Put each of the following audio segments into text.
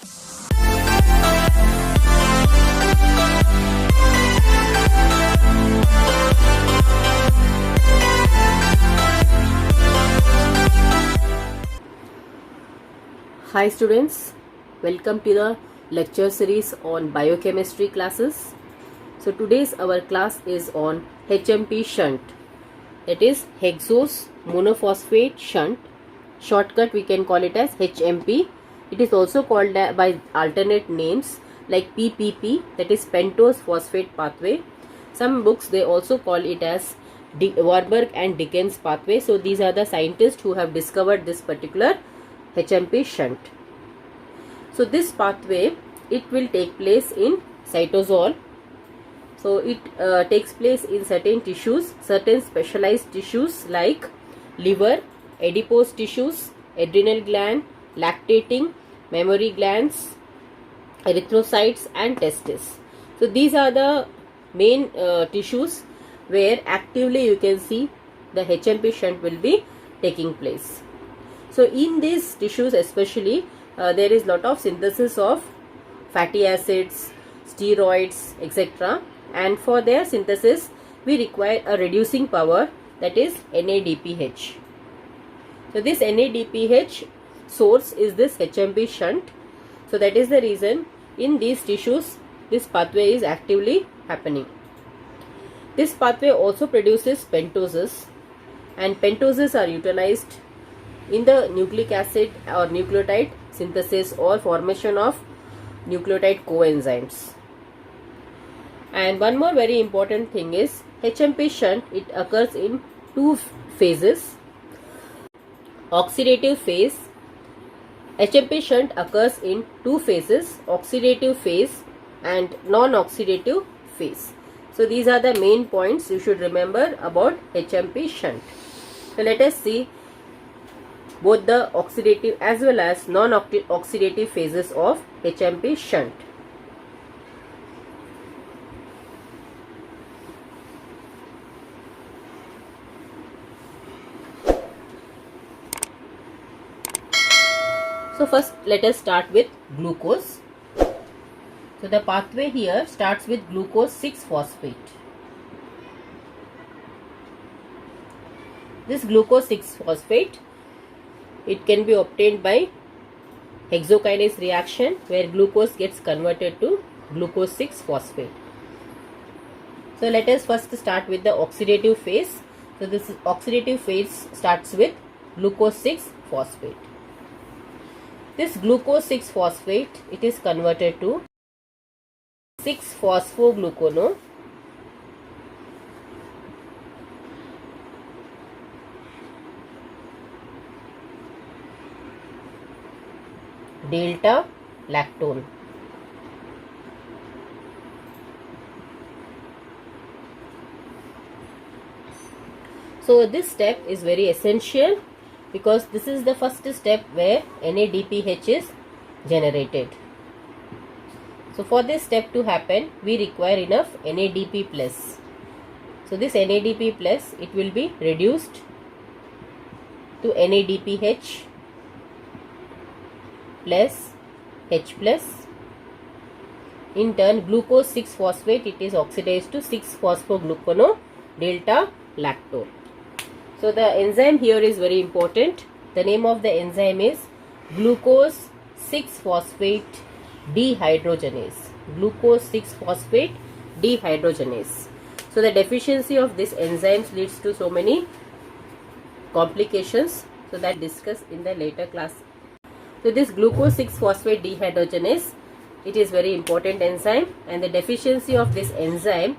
Hi students, welcome to the lecture series on biochemistry classes. So today's our class is on HMP shunt, that is hexose monophosphate shunt. Shortcut we can call it as HMP. It is also called by alternate names like PPP, that is pentose phosphate pathway. Some books they also call it as Warburg and Dickens pathway. So these are the scientists who have discovered this particular HMP shunt. So this pathway, it will take place in cytosol. So it takes place in certain tissues, certain specialized tissues like liver, adipose tissues, adrenal gland, lactating, mammary glands, erythrocytes and testes. So these are the main tissues where actively you can see the HMP shunt will be taking place. So in these tissues especially there is lot of synthesis of fatty acids, steroids, etc. And for their synthesis we require a reducing power, that is NADPH. So this NADPH source is this HMP shunt. So that is the reason in these tissues this pathway is actively happening. This pathway also produces pentoses, and pentoses are utilized in the nucleic acid or nucleotide synthesis or formation of nucleotide coenzymes. And one more very important thing is HMP shunt, it occurs in two phases. Oxidative phase. HMP shunt occurs in two phases, oxidative phase and non-oxidative phase. So these are the main points you should remember about HMP shunt. So let us see both the oxidative as well as non-oxidative phases of HMP shunt. So first let us start with glucose. So the pathway here starts with glucose 6-phosphate. This glucose 6-phosphate, it can be obtained by hexokinase reaction where glucose gets converted to glucose 6-phosphate. So let us first start with the oxidative phase. So this oxidative phase starts with glucose 6-phosphate. This glucose 6-phosphate, it is converted to 6-phosphoglucono delta lactone. So this step is very essential because this is the first step where NADPH is generated. So for this step to happen, we require enough NADP plus. So this NADP plus, it will be reduced to NADPH plus H plus. In turn, glucose 6-phosphate, it is oxidized to 6-phosphoglucono delta lactone. So the enzyme here is very important. The name of the enzyme is glucose 6-phosphate dehydrogenase. Glucose 6-phosphate dehydrogenase. So the deficiency of this enzyme leads to so many complications. So that discussed in the later class. So this glucose 6-phosphate dehydrogenase, it is very important enzyme, and the deficiency of this enzyme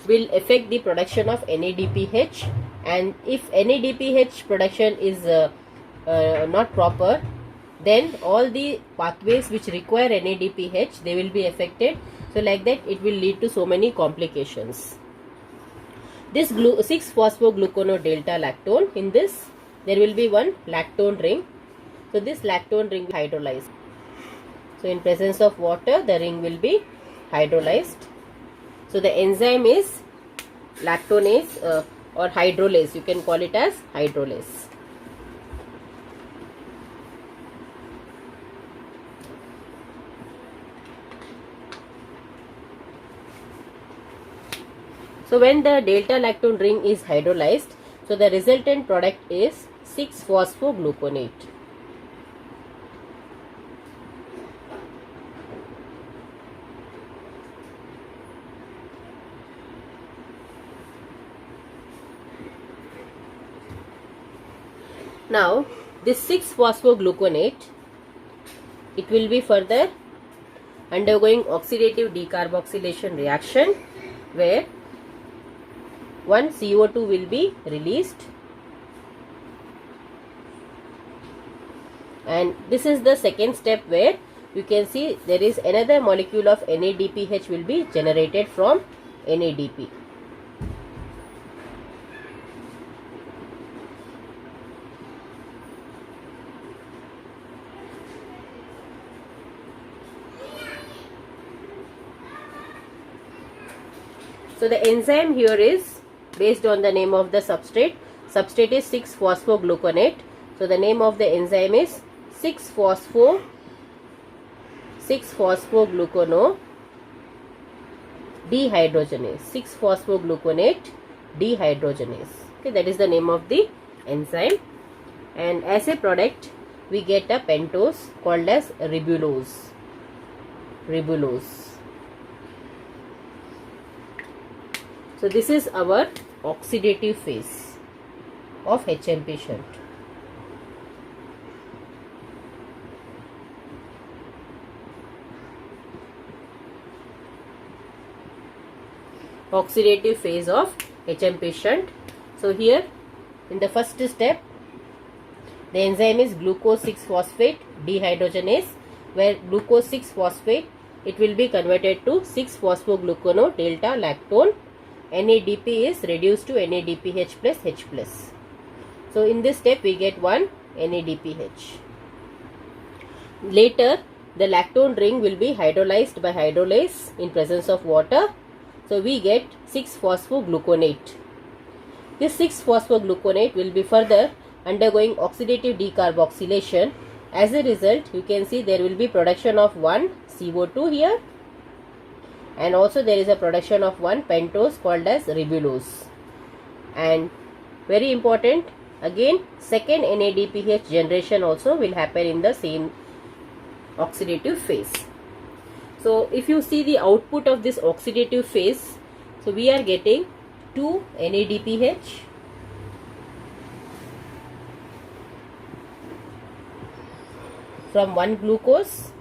will affect the production of NADPH, and if NADPH production is not proper, then all the pathways which require NADPH, they will be affected. So like that it will lead to so many complications. This 6-phosphoglucono delta lactone, in this there will be one lactone ring. So this lactone ring will hydrolyze. So in presence of water, the ring will be hydrolyzed. So the enzyme is lactonase or hydrolase. You can call it as hydrolase. So when the delta lactone ring is hydrolyzed, so the resultant product is 6-phosphogluconate. Now this 6-phosphogluconate, it will be further undergoing oxidative decarboxylation reaction where one CO2 will be released, and this is the second step where you can see there is another molecule of NADPH will be generated from NADP. So the enzyme here is based on the name of the substrate. Substrate is 6-phosphogluconate. So the name of the enzyme is 6-phosphoglucono dehydrogenase. 6-phosphogluconate dehydrogenase. Okay, that is the name of the enzyme. And as a product, we get a pentose called as ribulose. Ribulose. So this is our oxidative phase of HMP shunt. Oxidative phase of HMP shunt. So here in the first step, the enzyme is glucose 6-phosphate dehydrogenase, where glucose 6-phosphate, it will be converted to 6-phosphoglucono delta lactone. NADP is reduced to NADPH plus H plus. So in this step we get one NADPH. Later the lactone ring will be hydrolyzed by hydrolase in presence of water. So we get 6-phosphogluconate. This 6-phosphogluconate will be further undergoing oxidative decarboxylation. As a result, you can see there will be production of one CO2 here, and also there is a production of one pentose called as ribulose. And very important, again second NADPH generation also will happen in the same oxidative phase. So if you see the output of this oxidative phase, so we are getting 2 NADPH, from 1 glucose,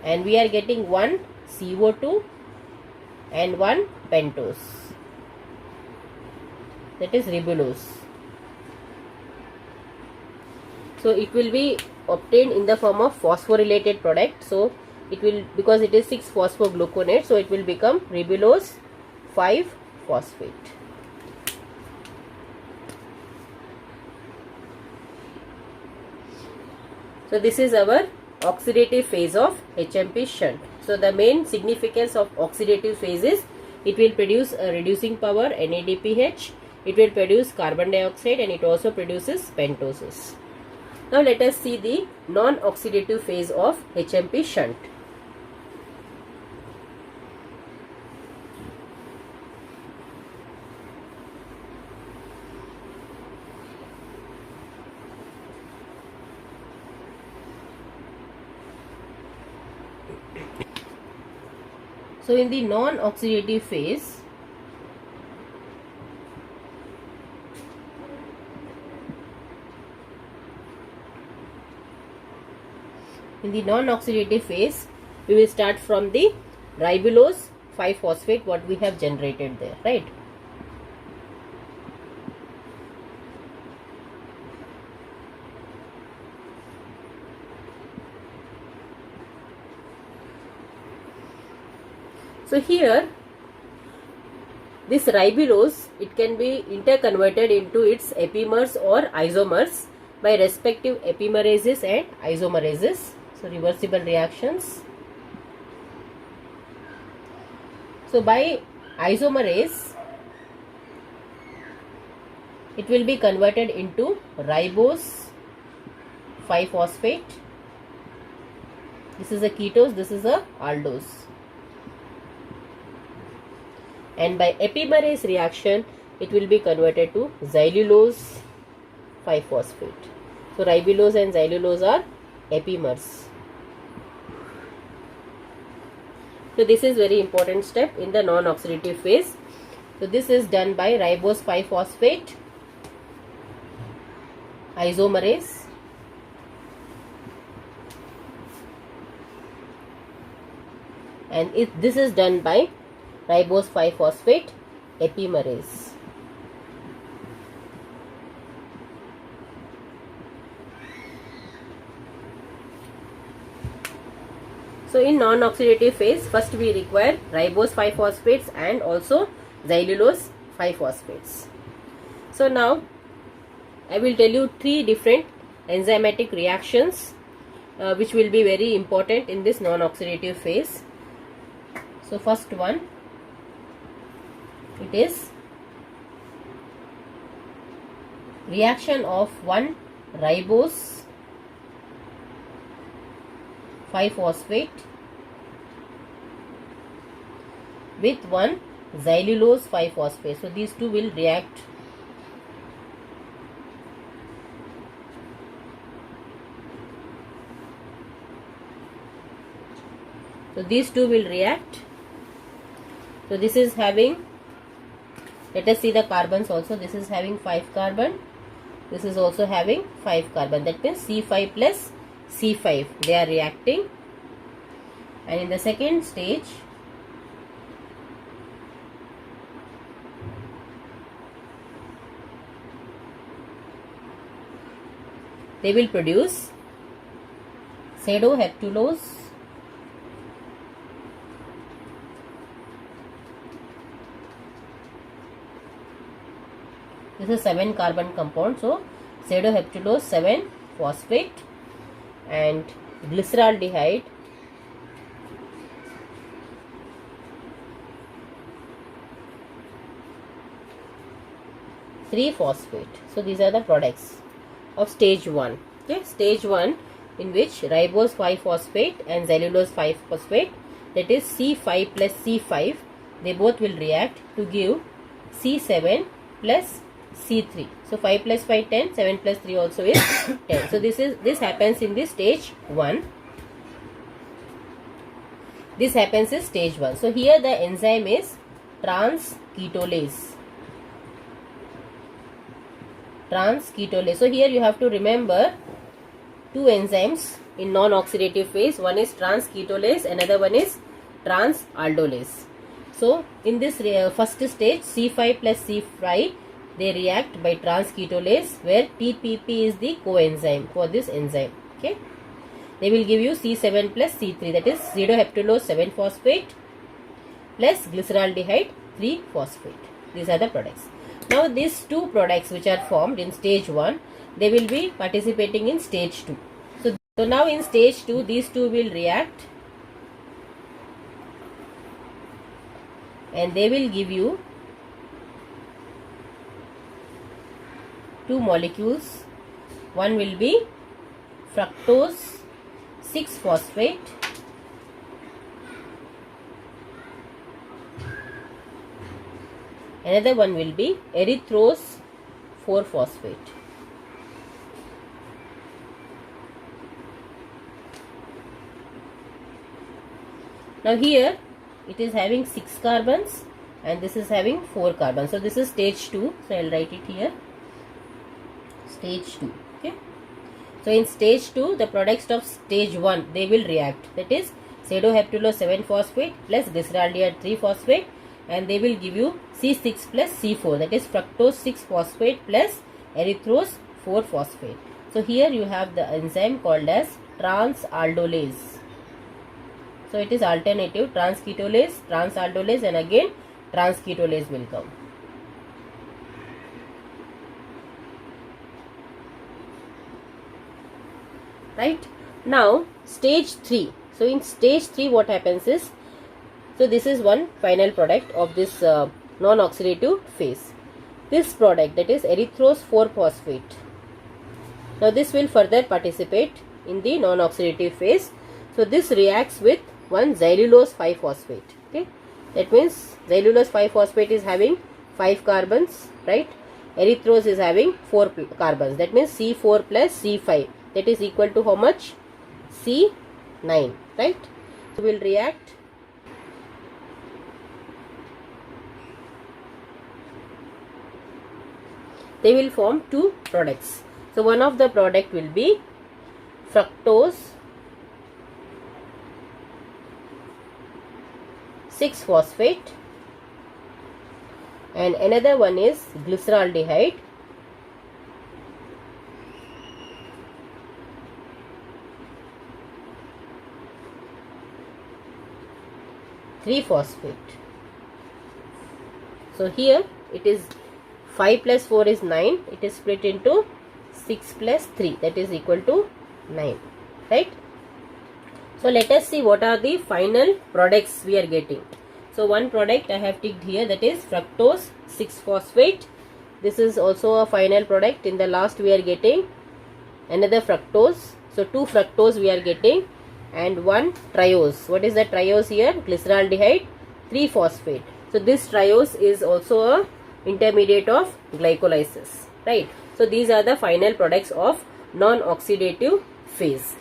and we are getting 1 CO2 and 1 pentose, that is ribulose. So it will be obtained in the form of phosphorylated product. So it will, because it is 6-phosphogluconate, so it will become ribulose 5-phosphate. So this is our oxidative phase of HMP shunt. So the main significance of oxidative phase is it will produce a reducing power NADPH, it will produce carbon dioxide, and it also produces pentoses. Now let us see the non-oxidative phase of HMP shunt. So in the non-oxidative phase, we will start from the ribulose 5-phosphate what we have generated there, right? So here this ribulose, it can be interconverted into its epimers or isomers by respective epimerases and isomerases. So reversible reactions. So by isomerase, it will be converted into ribose 5-phosphate. This is a ketose, this is a aldose. and by epimerase reaction it will be converted to xylulose 5-phosphate. So ribulose and xylulose are epimers. So this is very important step in the non-oxidative phase. So this is done by ribose 5-phosphate isomerase, and this is done by ribose 5-phosphate epimerase. So in non-oxidative phase, first we require ribose 5-phosphates and also xylulose 5-phosphates. So now I will tell you 3 different enzymatic reactions which will be very important in this non-oxidative phase. So first one, it is reaction of one ribose 5-phosphate with one xylulose 5-phosphate. So these two will react. So these two will react. So this is having, let us see the carbons also. This is having 5 carbon. This is also having 5 carbon. That means C5 plus C5, they are reacting. And in the second stage, they will produce pseudoheptulose this is 7 carbon compound, so pseudoheptulose 7-phosphate and glyceraldehyde (3-phosphate). So these are the products of stage 1. Okay, stage 1 in which ribose 5-phosphate and xylulose 5-phosphate, that is C5 plus C5, they both will react to give C7 plus C3. So 5 plus 5 10, 7 plus 3 also is 10. So this happens in the stage 1. This happens in stage 1. So here the enzyme is trans-ketolase. Trans-ketolase. So here you have to remember 2 enzymes in non-oxidative phase. One is trans-ketolase, another one is trans-aldolase. So in this first stage, C5 plus C5, they react by trans-ketolase, where TPP is the coenzyme for this enzyme. Okay, they will give you C7 plus C3, that is pseudoheptulose 7-phosphate plus glyceraldehyde 3-phosphate. These are the products. Now these 2 products which are formed in stage 1, they will be participating in stage 2. So now in stage 2, these 2 will react and they will give you 2 molecules. One will be fructose 6-phosphate another one will be erythrose 4-phosphate. Now here it is having 6 carbons and this is having 4 carbons. So this is stage 2. So I will write it here. Stage 2. Okay. So in stage 2, the products of stage 1, they will react. That is pseudoheptulose 7-phosphate plus glyceraldehyde 3-phosphate, and they will give you C6 plus C4. That is fructose 6-phosphate plus erythrose 4-phosphate. So here you have the enzyme called as trans-aldolase. So it is alternative, trans-ketolase, trans-aldolase, and again trans-ketolase will come. Right. Now stage 3. So in stage 3 what happens is, so this is one final product of this non-oxidative phase. This product, that is erythrose 4-phosphate. Now this will further participate in the non-oxidative phase. So this reacts with one xylulose 5-phosphate. Okay. That means xylulose 5-phosphate is having 5 carbons, right? Erythrose is having 4 carbons. That means C4 plus C5. That is equal to how much? C9, right? So we will react. They will form two products. So one of the product will be fructose 6-phosphate and another one is glyceraldehyde 3-phosphate. So here it is 5 plus 4 is 9. It is split into 6 plus 3, that is equal to 9, right? So let us see what are the final products we are getting. So one product I have ticked here, that is fructose 6-phosphate. This is also a final product. In the last we are getting another fructose. So 2 fructose we are getting and 1 triose. What is the triose here? Glyceraldehyde 3-phosphate. So this triose is also a intermediate of glycolysis, right? So these are the final products of non-oxidative phase.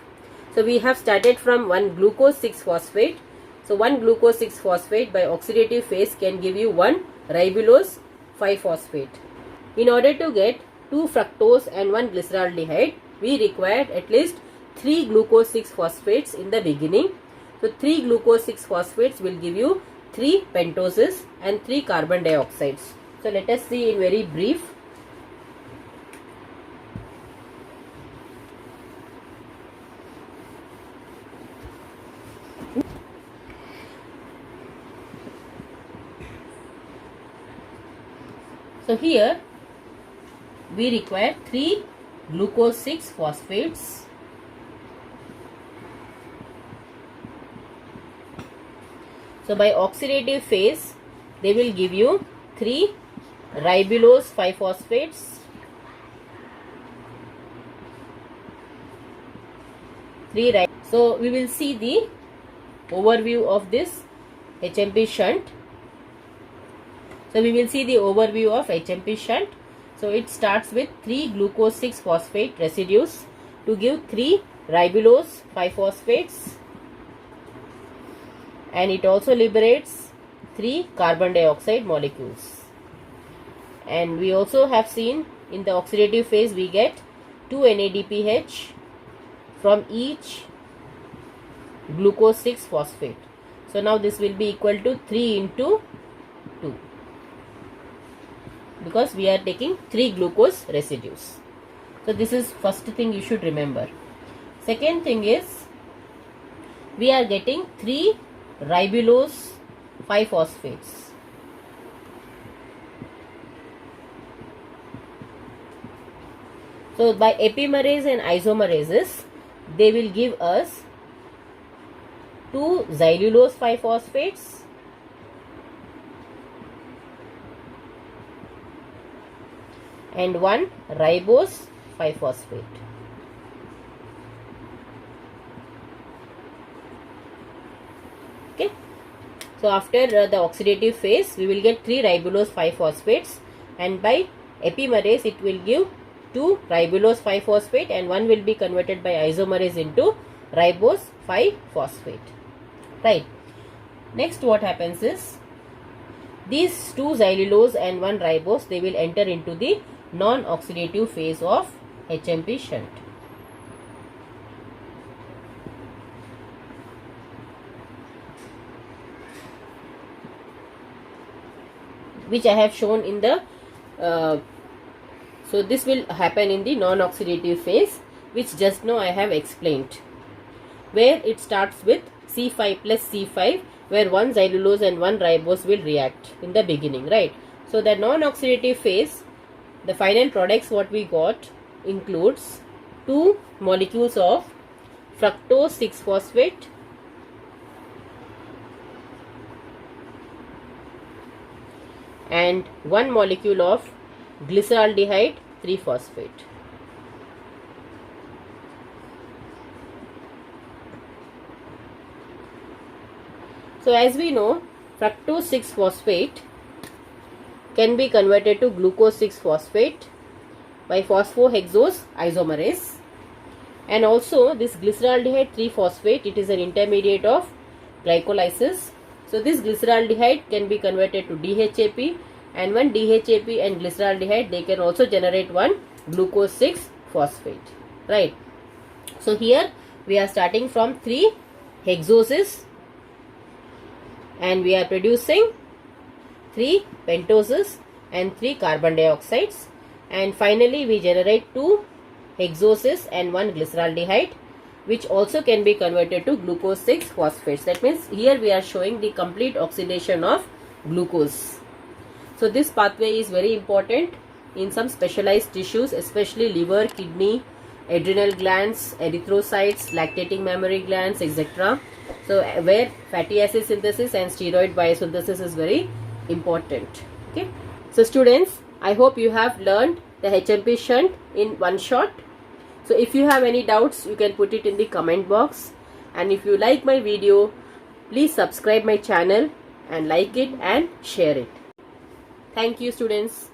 So we have started from 1 glucose 6-phosphate. So 1 glucose 6-phosphate by oxidative phase can give you 1 ribulose 5-phosphate. In order to get 2 fructose and 1 glyceraldehyde, we required at least 3 glucose 6-phosphates in the beginning. So 3 glucose 6-phosphates will give you 3 pentoses and 3 carbon dioxides. So let us see in very brief. So here we require 3 glucose 6-phosphates. So by oxidative phase they will give you 3 ribulose 5-phosphates, 3 So we will see the overview of this HMP shunt. So we will see the overview of HMP shunt. So it starts with 3 glucose 6-phosphate residues to give 3 ribulose 5-phosphates, and it also liberates 3 carbon dioxide molecules. And we also have seen in the oxidative phase we get 2 NADPH from each glucose 6-phosphate. So now this will be equal to 3 into 2 because we are taking 3 glucose residues. So this is first thing you should remember. Second thing is we are getting 3 ribulose 5-phosphates. So by epimerase and isomerases they will give us 2 xylulose 5-phosphates and 1 ribose 5-phosphate. Okay. So after the oxidative phase we will get 3 ribulose 5-phosphates, and by epimerase it will give 2 ribulose 5-phosphate and 1 will be converted by isomerase into ribose 5-phosphate. Right. Next what happens is these 2 xylulose and 1 ribose, they will enter into the non-oxidative phase of HMP shunt. Which I have shown in the so this will happen in the non-oxidative phase, which just now I have explained, where it starts with C5 plus C5, where 1 xylulose and 1 ribose will react in the beginning, right? So the non-oxidative phase, the final products what we got includes 2 molecules of fructose 6-phosphate and 1 molecule of glyceraldehyde 3-phosphate. So as we know, fructose 6-phosphate can be converted to glucose 6-phosphate by phosphohexose isomerase. And also this glyceraldehyde 3-phosphate, it is an intermediate of glycolysis. So this glyceraldehyde can be converted to DHAP, and one DHAP and glyceraldehyde, they can also generate one glucose 6-phosphate, right? So here we are starting from 3 hexoses and we are producing 3 pentoses and 3 carbon dioxides, and finally we generate 2 hexoses and 1 glyceraldehyde, which also can be converted to glucose 6-phosphates. That means here we are showing the complete oxidation of glucose. So this pathway is very important in some specialized tissues, especially liver, kidney, adrenal glands, erythrocytes, lactating mammary glands, etc. So where fatty acid synthesis and steroid biosynthesis is very important. Okay. So students, I hope you have learned the HMP shunt in one shot. So if you have any doubts, you can put it in the comment box. And if you like my video, please subscribe my channel and like it and share it. Thank you, students.